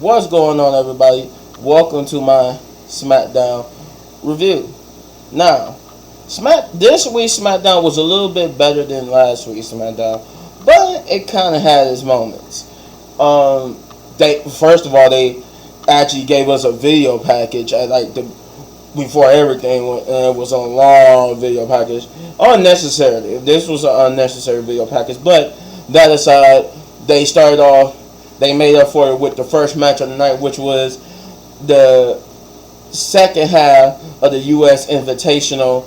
What's going on, everybody? Welcome to my Smackdown review. Now, this week's Smackdown was a little bit better than last week's Smackdown, but it kind of had its moments. First of all, they actually gave us a video package at before everything went, and it was a long video package. Unnecessarily, this was an unnecessary video package. But that aside, they made up for it with the first match of the night, which was the second half of the U.S. Invitational,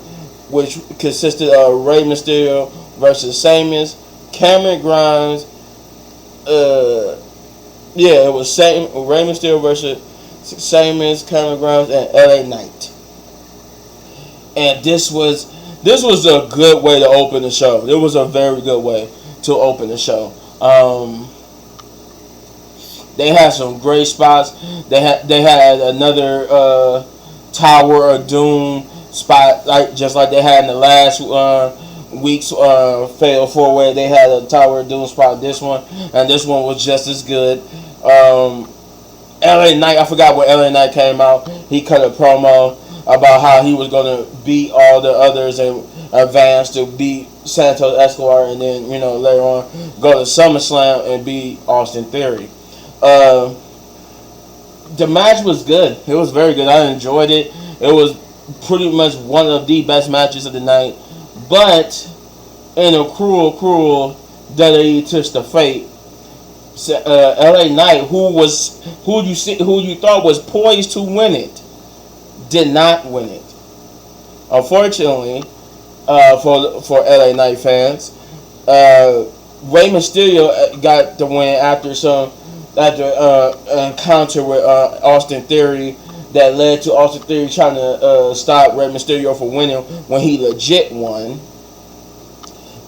which consisted of Rey Mysterio versus Sheamus, Cameron Grimes. It was Rey Mysterio versus Sheamus, Cameron Grimes, and LA Knight. And this was a good way to open the show. It was a very good way to open the show. They had some great spots. They had another Tower of Doom spot, just like they had in the last week's Fatal 4-Way. They had a Tower of Doom spot. This one was just as good. LA Knight, I forgot when LA Knight came out. He cut a promo about how he was going to beat all the others and advance to beat Santos Escobar, and then later on go to SummerSlam and beat Austin Theory. The match was good. It was very good. I enjoyed it. It was pretty much one of the best matches of the night. But in a cruel WWE twist of fate, LA Knight, who you thought was poised to win it, did not win it. Unfortunately, for LA Knight fans, Rey Mysterio got the win after an encounter with Austin Theory that led to Austin Theory trying to stop Rey Mysterio from winning when he legit won.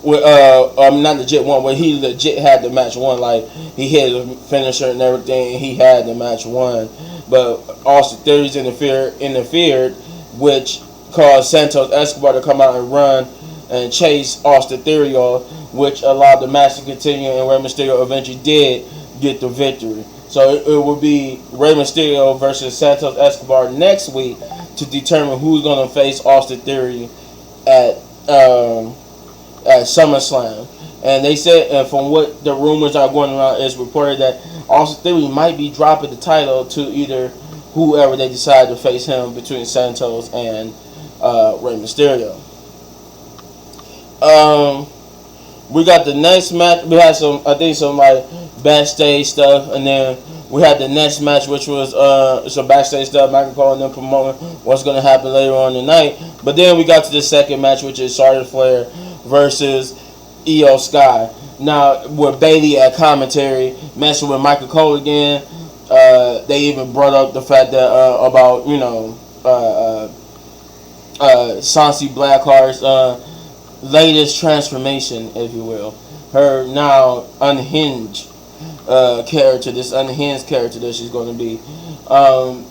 Not legit won, when he legit had the match won. Like, he hit a finisher and everything, he had the match won. But Austin Theory's interfered, which caused Santos Escobar to come out and run and chase Austin Theory off, which allowed the match to continue, and Rey Mysterio eventually did get the victory. So it will be Rey Mysterio versus Santos Escobar next week to determine who's going to face Austin Theory at SummerSlam. And they said, and from what the rumors are going around, it's reported that Austin Theory might be dropping the title to either whoever they decide to face him between Santos and Rey Mysterio. We got the next match. We had some backstage stuff, and then we had the next match, which was some backstage stuff. Michael Cole and them promoting what's going to happen later on tonight. But then we got to the second match, which is Charlotte Flair versus Io Sky. Now, with Bayley at commentary, messing with Michael Cole again. They even brought up the fact that about Sansi Blackheart's latest transformation, if you will. Her now unhinged character, this unhinged character that she's going to be.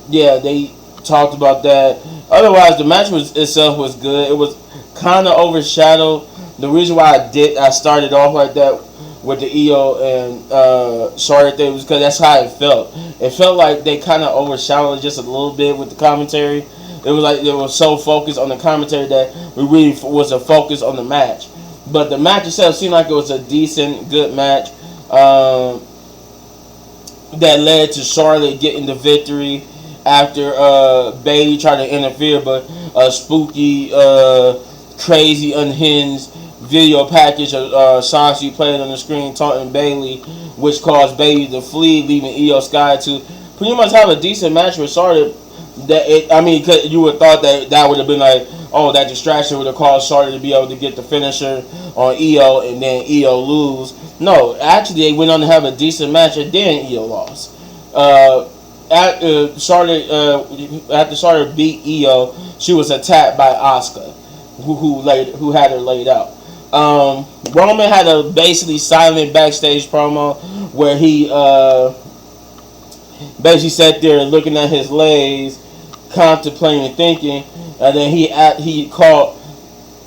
They talked about that. Otherwise, the match itself was good. It was kind of overshadowed. The reason why I started off like that with the Io and Charlotte thing was because that's how it felt. It felt like they kind of overshadowed just a little bit with the commentary. It was like they were so focused on the commentary that we really was a focus on the match. But the match itself seemed like it was a decent, good match that led to Charlotte getting the victory after Bayley tried to interfere, but a spooky, crazy, unhinged video package of Sansi playing on the screen taunting Bayley, which caused Bayley to flee, leaving Io Sky to pretty much have a decent match with Charlotte. Cause you would have thought that would have been like, oh, that distraction would have caused Charlotte to be able to get the finisher on Io and then Io lose. No, actually they went on to have a decent match and then Io lost. After Charlotte beat Io, she was attacked by Asuka, who had her laid out. Roman had a basically silent backstage promo where he basically sat there looking at his legs, contemplating and thinking, and then he caught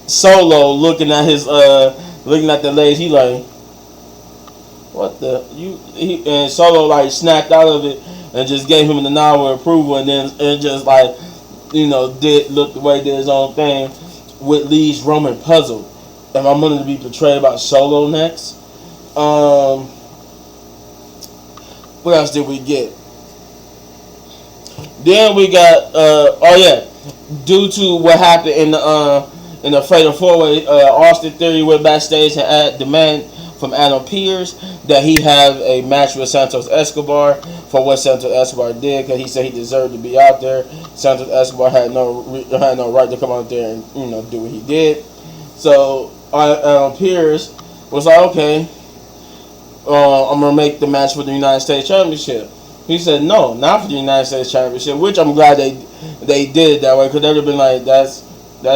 Solo looking at the legs. He like, what the and Solo like snapped out of it and just gave him the nod with approval, and then and just like did look the way did his own thing, which leaves Roman puzzled. Am I going to be portrayed by Solo next? What else did we get? Then we got due to what happened in the Fatal 4-Way, Austin Theory went backstage and demand from Adam Pearce that he have a match with Santos Escobar for what Santos Escobar did, because he said he deserved to be out there. Santos Escobar had no right to come out there and do what he did. So Adam Pearce was like, okay, I'm gonna make the match for the United States Championship. He said no, not for the United States Championship, which I'm glad they did it that way, because they would have been like, that's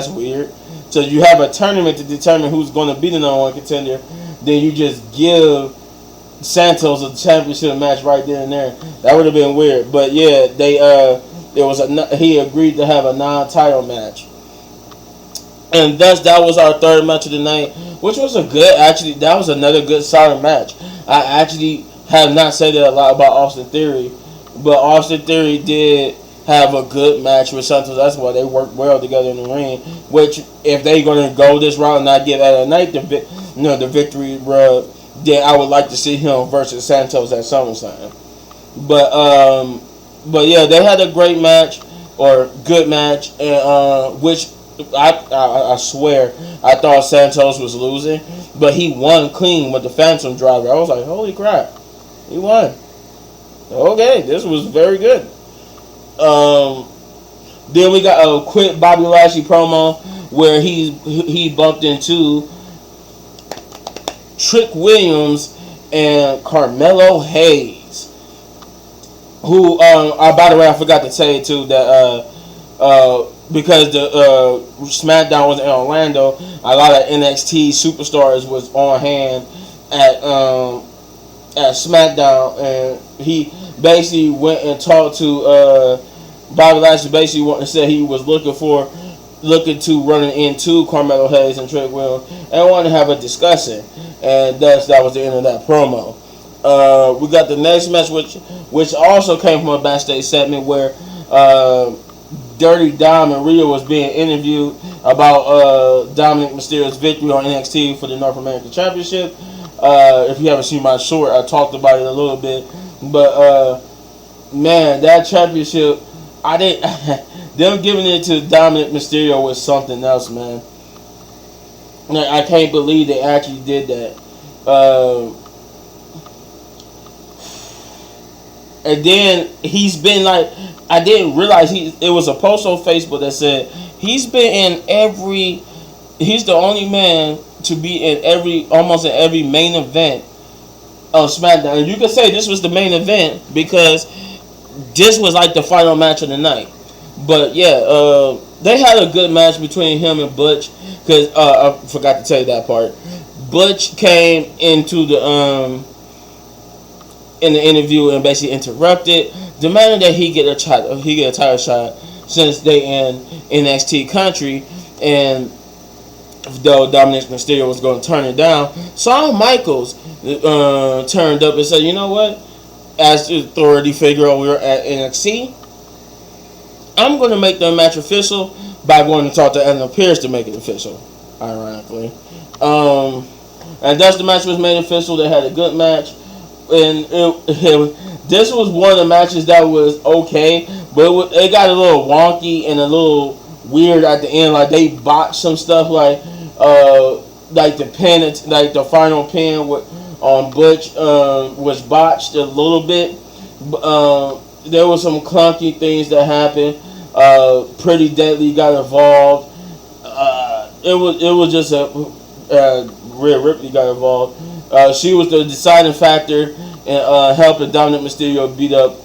weird. So you have a tournament to determine who's going to be the number one contender, then you just give Santos a championship match right there and there. That would have been weird. But yeah, he agreed to have a non-title match. And thus, that was our third match of the night, which was that was another good solid match. I actually have not said that a lot about Austin Theory, but Austin Theory did have a good match with Santos. That's why they worked well together in the ring. Which, if they're going to go this route and not give LA Knight the victory rub, then I would like to see him versus Santos at SummerSlam. But yeah, they had a great match, or good match, and which I swear I thought Santos was losing, but he won clean with the Phantom Driver. I was like, holy crap, he won. Okay, this was very good. Then we got a quick Bobby Lashley promo where he bumped into Trick Williams and Carmelo Hayes, who by the way, I forgot to say too that because the Smackdown was in Orlando, a lot of NXT superstars was on hand at Smackdown, and he basically went and talked to Bobby Lashley. Basically said he was looking to running into Carmelo Hayes and Trick Williams and wanted to have a discussion, and that was the end of that promo. We got the next match, which also came from a backstage segment where Dirty Dom and Rhea was being interviewed about Dominic Mysterio's victory on NXT for the North American Championship. If you haven't seen my short, I talked about it a little bit, but man, that championship, them giving it to Dominic Mysterio was something else, man. I can't believe they actually did that. And then he's been like, I didn't realize it was a post on Facebook that said he's been he's the only man to be in almost in every main event of SmackDown. And you could say this was the main event because this was like the final match of the night. But yeah, they had a good match between him and Butch, because I forgot to tell you that part. Butch came into in the interview and basically interrupted, demanding that he get a title shot since they in NXT country, and though Dominic Mysterio was going to turn it down, Shawn Michaels turned up and said, you know what, as the authority figure over at NXT, I'm going to make the match official by going to talk to Adam Pearce to make it official, ironically. And thus the match was made official. They had a good match. And this was one of the matches that was okay, but it got a little wonky and a little weird at the end. Like they botched some stuff, like the pin, like the final pin on Butch was botched a little bit. There were some clunky things that happened. Pretty Deadly got involved. It was just Rhea Ripley got involved. She was the deciding factor in helping Dominic Mysterio beat up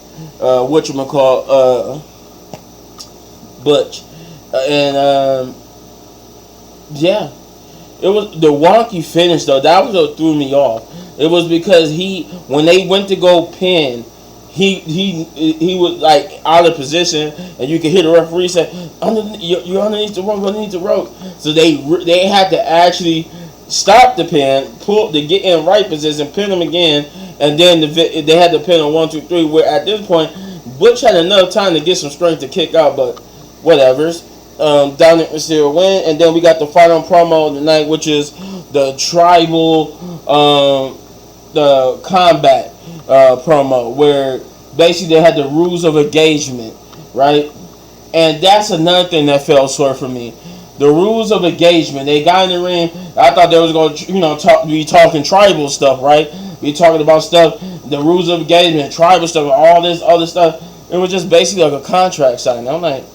Butch. Yeah, it was the wonky finish though. That was what threw me off. It was because when they went to go pin, he was like out of position, and you could hear the referee say, "You're underneath the rope." So they had to actually stop the pin, get in right position, pin him again, and then they had to pin on 1, 2, 3. Where at this point, Butch had enough time to get some strength to kick out, but whatever's. Dominic Mysterio win, and then we got the final promo of the night, which is the tribal, the combat promo, where basically they had the rules of engagement, right? And that's another thing that fell short for me. The rules of engagement. They got in the ring. I thought they was going to, be talking tribal stuff, right? Be talking about stuff, the rules of engagement, tribal stuff, all this other stuff. It was just basically like a contract signing. I'm like,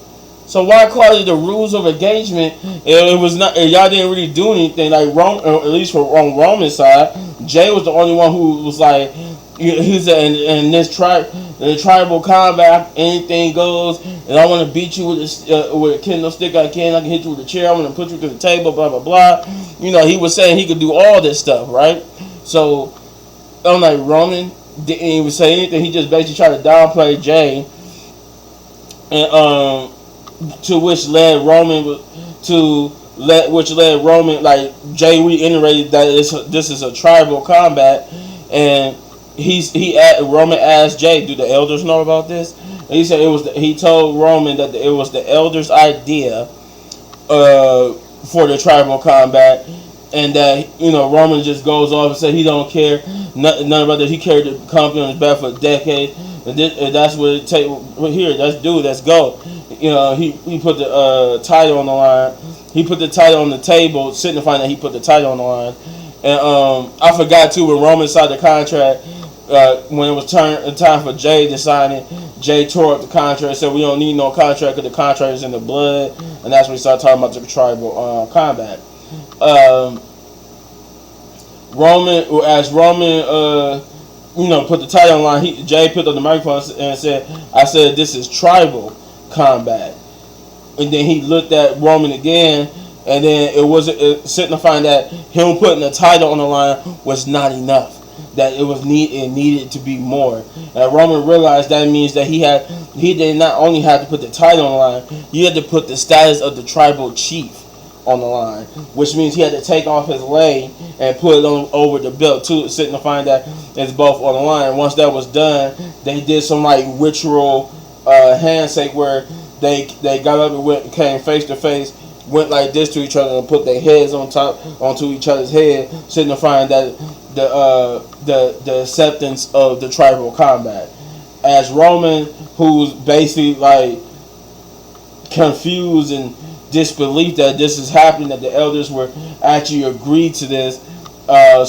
so why call it the rules of engagement? It was not. Y'all didn't really do anything. Like at least on Roman's side, Jay was the only one who was like, he's in this tribal combat, anything goes. And I want to beat you with a kendo stick. I can hit you with a chair. I want to put you to the table. Blah blah blah. He was saying he could do all this stuff, right? So I'm like, Roman didn't even say anything. He just basically tried to downplay Jay, and to which led Roman, like Jay reiterated that this is a tribal combat, and Roman asked Jay, do the elders know about this? And he said he told Roman that it was the elders' idea for the tribal combat, and that Roman just goes off and said he don't care nothing about that. He carried the company on his back for a decade, and that's what it take. Here, let's go. He put the title on the line. He put the title on the table, signifying that he put the title on the line. And I forgot too, when Roman signed the contract, when it was time for Jay to sign it, Jay tore up the contract and said we don't need no contract because the contract is in the blood, and that's when we started talking about the tribal combat. Roman put the title on the line. Jay put on the microphone and said, "I said this is tribal combat." And then he looked at Roman again, and then it signifying that him putting the title on the line was not enough. That it needed to be more. And Roman realized that means that he did not only have to put the title on the line, he had to put the status of the tribal chief on the line, which means he had to take off his leg and put it on over the belt too, signifying that it's both on the line. And once that was done, they did some like ritual handshake where they got up and came face to face, went like this to each other and put their heads onto each other's head, signifying that the acceptance of the tribal combat. As Roman, who's basically like confused and disbelief that this is happening, that the elders were actually agreed to this,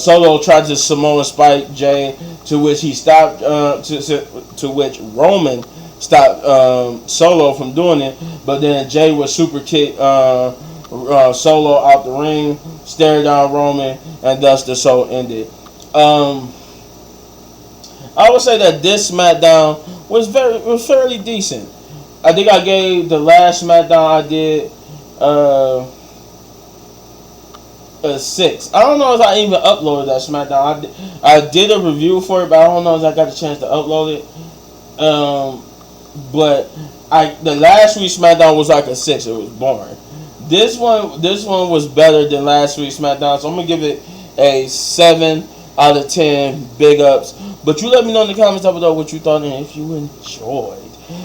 Solo tried to Samoan spike Jay, to which he stopped. To which Roman stopped Solo from doing it, but then Jay would super kick Solo out the ring, stare down Roman, and thus the show ended. I would say that this SmackDown was fairly decent. I think I gave the last SmackDown I did a 6. I don't know if I even uploaded that SmackDown. I did a review for it, but I don't know if I got a chance to upload it. But the last week's SmackDown was like a 6. It was boring. This one was better than last week's SmackDown, so I'm gonna give it a 7 out of 10. Big ups. But you let me know in the comments down below what you thought, and if you enjoyed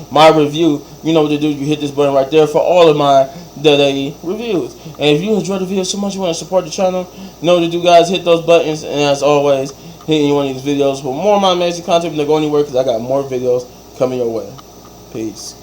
my review, you know what to do. You hit this button right there for all of my daily reviews. And if you enjoyed the video so much you want to support the channel, you know what to do, guys. Hit those buttons, and as always, hit any one of these videos for more of my amazing content. Don't go anywhere because I got more videos coming your way. Peace.